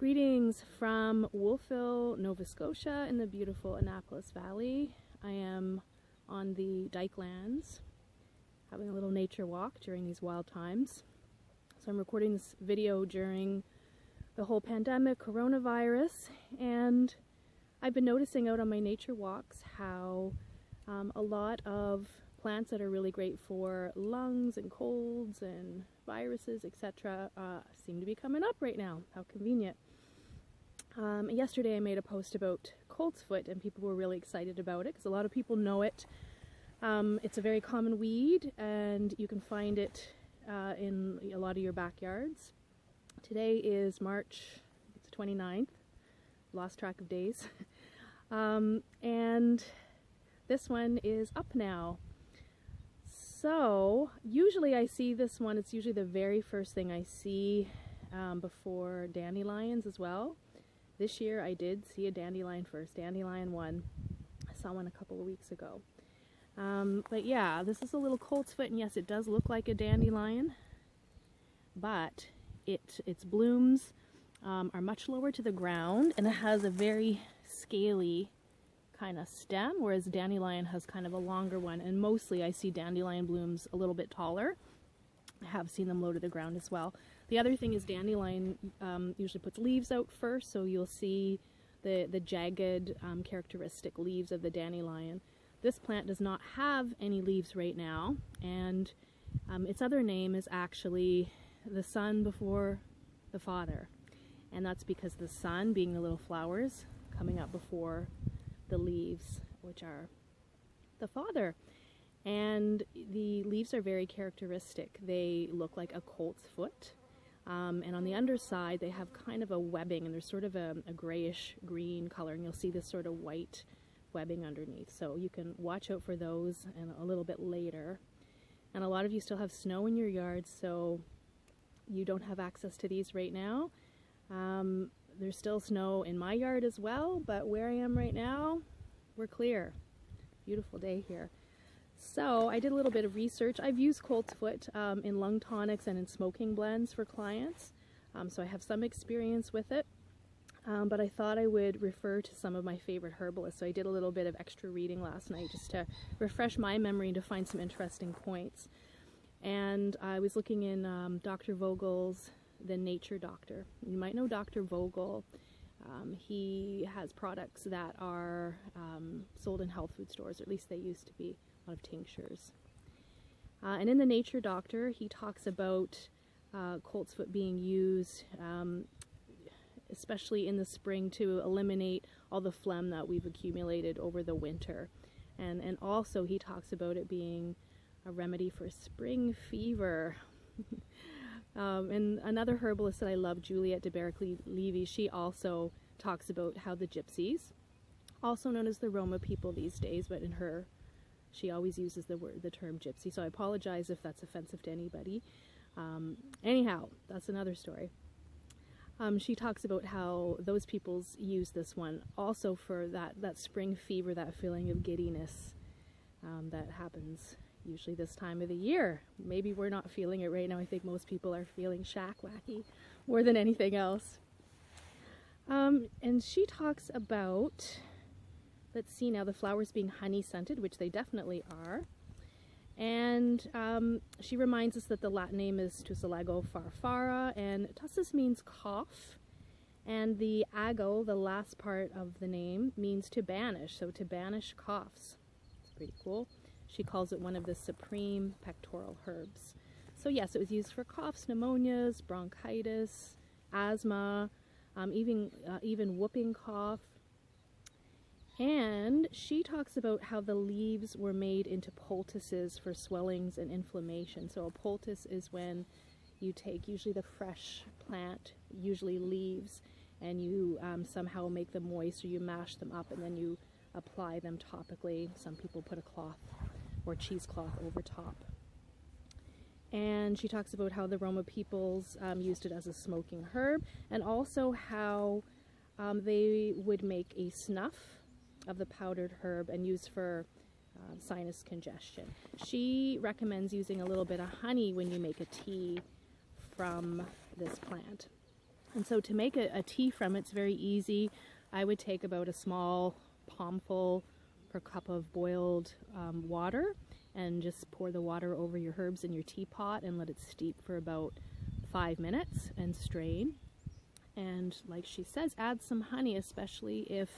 Greetings from Wolfville, Nova Scotia in the beautiful Annapolis Valley. I am on the Dykelands having a little nature walk during these wild times. So I'm recording this video during the whole pandemic, coronavirus, and I've been noticing out on my nature walks how a lot of plants that are really great for lungs and colds and viruses, etc., seem to be coming up right now. How convenient. Yesterday I made a post about Coltsfoot and people were really excited about it because a lot of people know it. It's a very common weed and you can find it in a lot of your backyards. Today is March 29th, lost track of days, and this one is up now. So usually I see this one, it's usually the very first thing I see before dandelions as well. This year I did see a dandelion first, dandelion 1. I saw one a couple of weeks ago. But yeah, this is a little coltsfoot, and yes, it does look like a dandelion, but its blooms are much lower to the ground, and it has a very scaly kind of stem, whereas dandelion has kind of a longer one, and mostly I see dandelion blooms a little bit taller. I have seen them low to the ground as well. The other thing is dandelion usually puts leaves out first, so you'll see the jagged characteristic leaves of the dandelion. This plant does not have any leaves right now, and its other name is actually the sun before the father, and that's because the sun being the little flowers coming up before the leaves, which are the father. And the leaves are very characteristic. They look like a colt's foot, and on the underside they have kind of a webbing, and there's sort of a grayish green color, and you'll see this sort of white webbing underneath. So you can watch out for those and a little bit later. And a lot of you still have snow in your yards, so you don't have access to these right now. There's still snow in my yard as well, but where I am right now, we're clear. Beautiful day here. So I did a little bit of research. I've used Coltsfoot in lung tonics and in smoking blends for clients, so I have some experience with it, but I thought I would refer to some of my favorite herbalists. So I did a little bit of extra reading last night just to refresh my memory and to find some interesting points. And I was looking in Dr. Vogel's The Nature Doctor. You might know Dr. Vogel. He has products that are sold in health food stores, or at least they used to be. A lot of tinctures. And in the Nature Doctor, he talks about coltsfoot being used, especially in the spring, to eliminate all the phlegm that we've accumulated over the winter. And also he talks about it being a remedy for spring fever. And another herbalist that I love, Juliette de Berkeley-Levy, she also talks about how the gypsies, also known as the Roma people these days, but in her she always uses the term gypsy, so I apologize if that's offensive to anybody. Anyhow, that's another story. She talks about how those peoples use this one also for that spring fever, that feeling of giddiness that happens usually this time of the year. Maybe we're not feeling it right now. I think most people are feeling shack-wacky more than anything else. And she talks about, let's see now, the flowers being honey-scented, which they definitely are. And she reminds us that the Latin name is Tussilago farfara, and tussis means cough, and the ago, the last part of the name, means to banish, so to banish coughs. It's pretty cool. She calls it one of the supreme pectoral herbs. So yes, it was used for coughs, pneumonias, bronchitis, asthma, even whooping cough. And she talks about how the leaves were made into poultices for swellings and inflammation. So a poultice is when you take usually the fresh plant, usually leaves, and you somehow make them moist, or you mash them up and then you apply them topically. Some people put a cloth or cheesecloth over top. And she talks about how the Roma peoples used it as a smoking herb, and also how they would make a snuff of the powdered herb and use for sinus congestion. She recommends using a little bit of honey when you make a tea from this plant. And so to make a tea from it's very easy. I would take about a small palmful per cup of boiled water, and just pour the water over your herbs in your teapot and let it steep for about 5 minutes and strain. And like she says, add some honey, especially if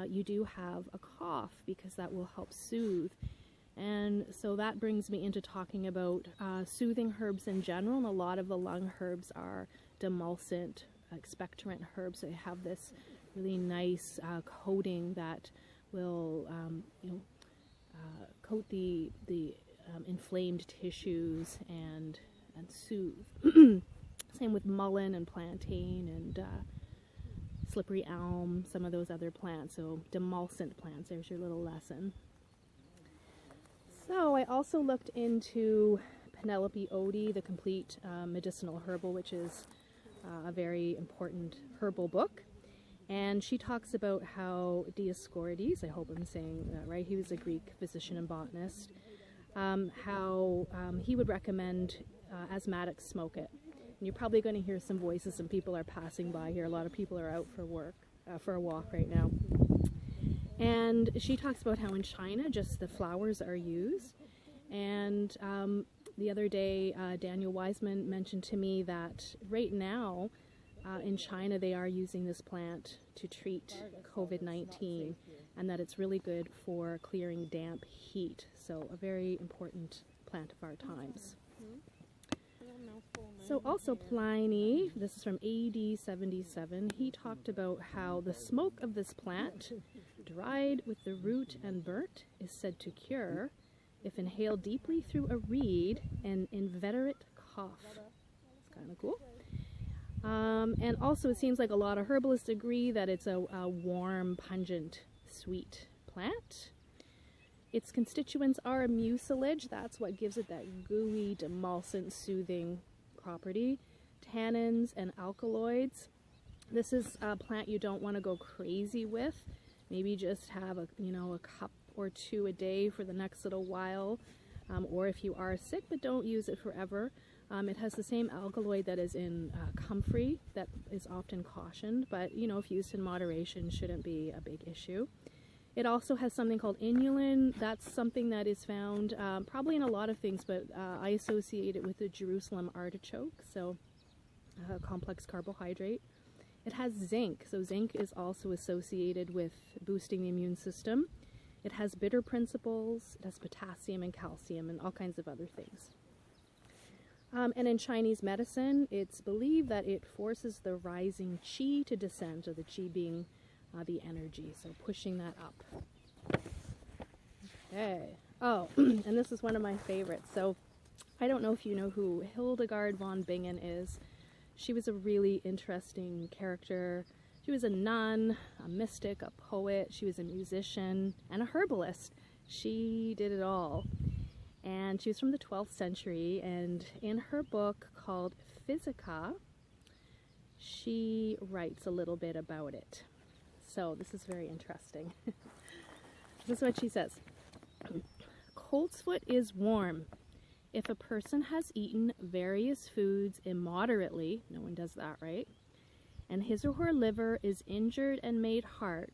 you do have a cough, because that will help soothe. And so that brings me into talking about soothing herbs in general. And a lot of the lung herbs are demulcent, expectorant herbs. They have this really nice coating that will coat the inflamed tissues and soothe. Same with mullein and plantain and slippery elm, some of those other plants. So demulcent plants, there's your little lesson. So I also looked into Penelope Odie, the complete medicinal herbal, which is a very important herbal book. And she talks about how Dioscorides, I hope I'm saying that right, he was a Greek physician and botanist, how he would recommend asthmatics smoke it. And you're probably going to hear some voices, some people are passing by here. A lot of people are out for a walk right now. And she talks about how in China just the flowers are used. And the other day Daniel Wiseman mentioned to me that right now in China they are using this plant to treat COVID-19, and that it's really good for clearing damp heat. So a very important plant of our times. So also Pliny, this is from AD 77, he talked about how the smoke of this plant, dried with the root and burnt, is said to cure, if inhaled deeply through a reed, an inveterate cough. It's kind of cool. And also it seems like a lot of herbalists agree that it's a warm, pungent, sweet plant. Its constituents are a mucilage. That's what gives it that gooey, demulcent, soothing property. Tannins and alkaloids. This is a plant you don't want to go crazy with. Maybe just have a cup or two a day for the next little while. Or if you are sick, but don't use it forever. It has the same alkaloid that is in comfrey, that is often cautioned, but if used in moderation shouldn't be a big issue. It also has something called inulin. That's something that is found probably in a lot of things, but I associate it with the Jerusalem artichoke, so a complex carbohydrate. It has zinc, so zinc is also associated with boosting the immune system. It has bitter principles, it has potassium and calcium and all kinds of other things. And in Chinese medicine, it's believed that it forces the rising qi to descend, so the qi being the energy, so pushing that up. Okay. Oh, and this is one of my favorites. So I don't know if you know who Hildegard von Bingen is. She was a really interesting character. She was a nun, a mystic, a poet. She was a musician and a herbalist. She did it all. And she was from the 12th century, and in her book called Physica, she writes a little bit about it. So this is very interesting. This is what she says. Coltsfoot is warm. If a person has eaten various foods immoderately, no one does that, right? And his or her liver is injured and made hard,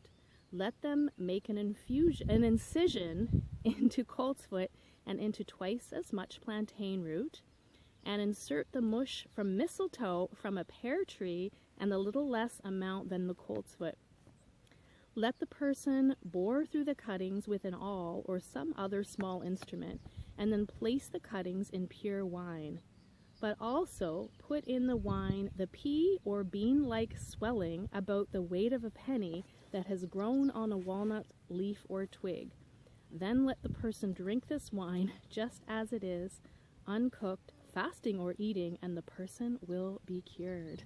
let them make an incision into coltsfoot and into twice as much plantain root, and insert the mush from mistletoe from a pear tree and a little less amount than the coltsfoot. Let the person bore through the cuttings with an awl or some other small instrument, and then place the cuttings in pure wine. But also put in the wine the pea or bean-like swelling about the weight of a penny that has grown on a walnut leaf or twig. Then let the person drink this wine just as it is, uncooked, fasting or eating, and the person will be cured.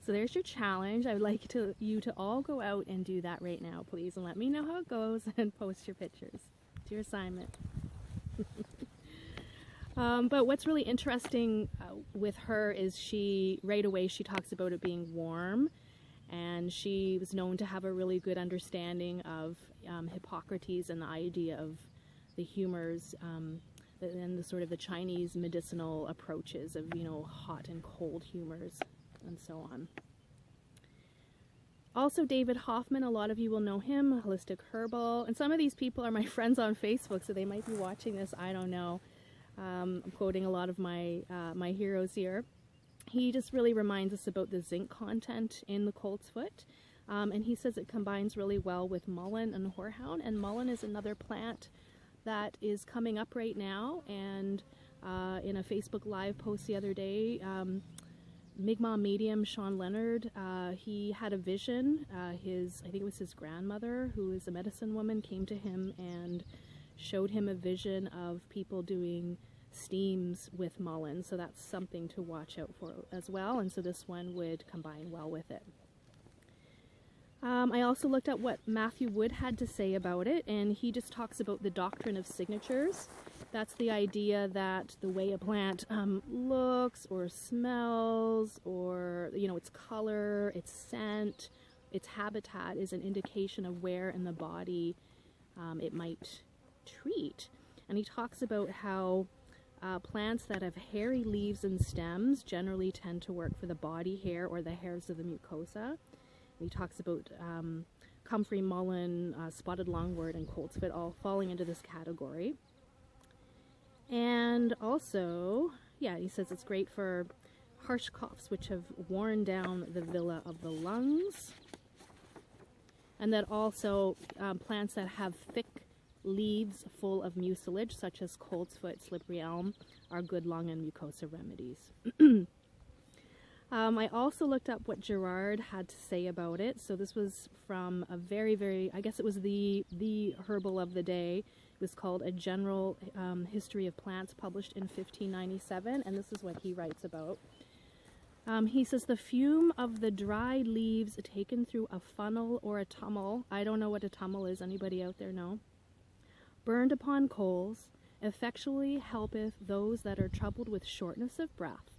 So there's your challenge. I would like you to all go out and do that right now, please, and let me know how it goes and post your pictures. It's your assignment. But what's really interesting with her is right away she talks about it being warm, and she was known to have a really good understanding of Hippocrates and the idea of the humors and the sort of the Chinese medicinal approaches of, hot and cold humors. and so on. Also, David Hoffman, a lot of you will know him, Holistic Herbal, and some of these people are my friends on Facebook, so they might be watching this, I don't know. I'm quoting a lot of my my heroes here. He just really reminds us about the zinc content in the Coltsfoot, and he says it combines really well with mullein and horehound, and mullein is another plant that is coming up right now, and in a Facebook Live post the other day, Mi'kmaq medium Sean Leonard, he had a vision. I think it was his grandmother, who is a medicine woman, came to him and showed him a vision of people doing steams with mullein. So that's something to watch out for as well. And so this one would combine well with it. I also looked at what Matthew Wood had to say about it, and he just talks about the doctrine of signatures. That's the idea that the way a plant looks or smells, or, you know, its color, its scent, its habitat is an indication of where in the body it might treat. And he talks about how plants that have hairy leaves and stems generally tend to work for the body hair or the hairs of the mucosa. He talks about comfrey, mullein, spotted longwort, and coltsfoot all falling into this category. And also, yeah, he says it's great for harsh coughs which have worn down the villi of the lungs. And that also plants that have thick leaves full of mucilage, such as coltsfoot, slippery elm, are good lung and mucosa remedies. I also looked up what Gerard had to say about it. So this was from a very, I guess it was the herbal of the day. It was called A General History of Plants, published in 1597, and this is what he writes about. He says, the fume of the dried leaves taken through a funnel or a tummel, I don't know what a tummel is, anybody out there know? Burned upon coals, effectually helpeth those that are troubled with shortness of breath,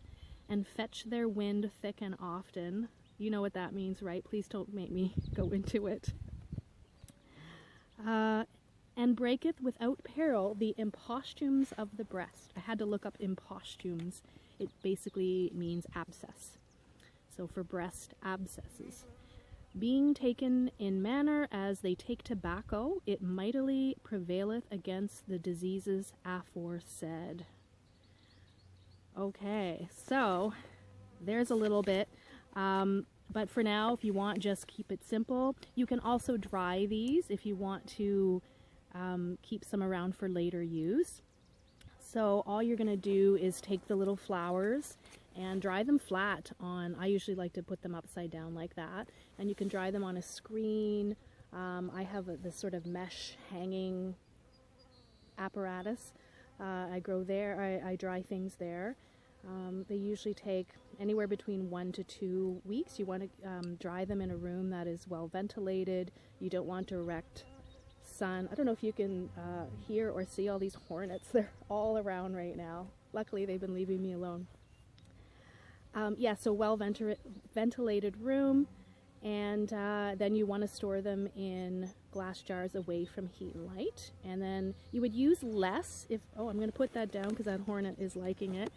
and fetch their wind thick and often. You know what that means, right? Please don't make me go into it. And breaketh without peril the imposthumes of the breast. I had to look up imposthumes. It basically means abscess. So for breast abscesses. Being taken in manner as they take tobacco, it mightily prevaileth against the diseases aforesaid. Okay, so there's a little bit, but for now, if you want, just keep it simple. You can also dry these if you want to keep some around for later use. So all you're going to do is take the little flowers and dry them flat on, I usually like to put them upside down like that, and you can dry them on a screen. I have this sort of mesh hanging apparatus. I grow there, I dry things there. They usually take anywhere between 1 to 2 weeks. You want to dry them in a room that is well ventilated. You don't want direct sun. I don't know if you can hear or see all these hornets. They're all around right now. Luckily, they've been leaving me alone. Yeah, so well ventilated room, and then you want to store them in glass jars away from heat and light. And then you would use less if, oh, I'm going to put that down because that hornet is liking it.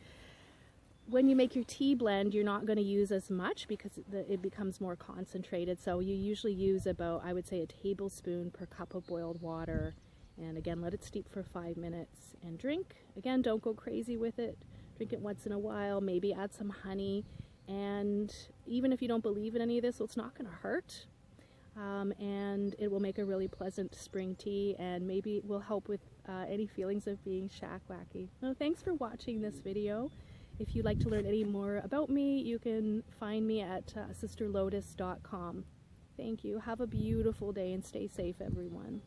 When you make your tea blend, you're not going to use as much because it becomes more concentrated. So you usually use about, I would say, a tablespoon per cup of boiled water. And again, let it steep for 5 minutes and drink. Again, don't go crazy with it. Drink it once in a while, maybe add some honey. And even if you don't believe in any of this, well, it's not going to hurt. And it will make a really pleasant spring tea, and maybe it will help with any feelings of being shack-wacky. Well, thanks for watching this video. If you'd like to learn any more about me, you can find me at sisterlotus.com. Thank you. Have a beautiful day and stay safe, everyone.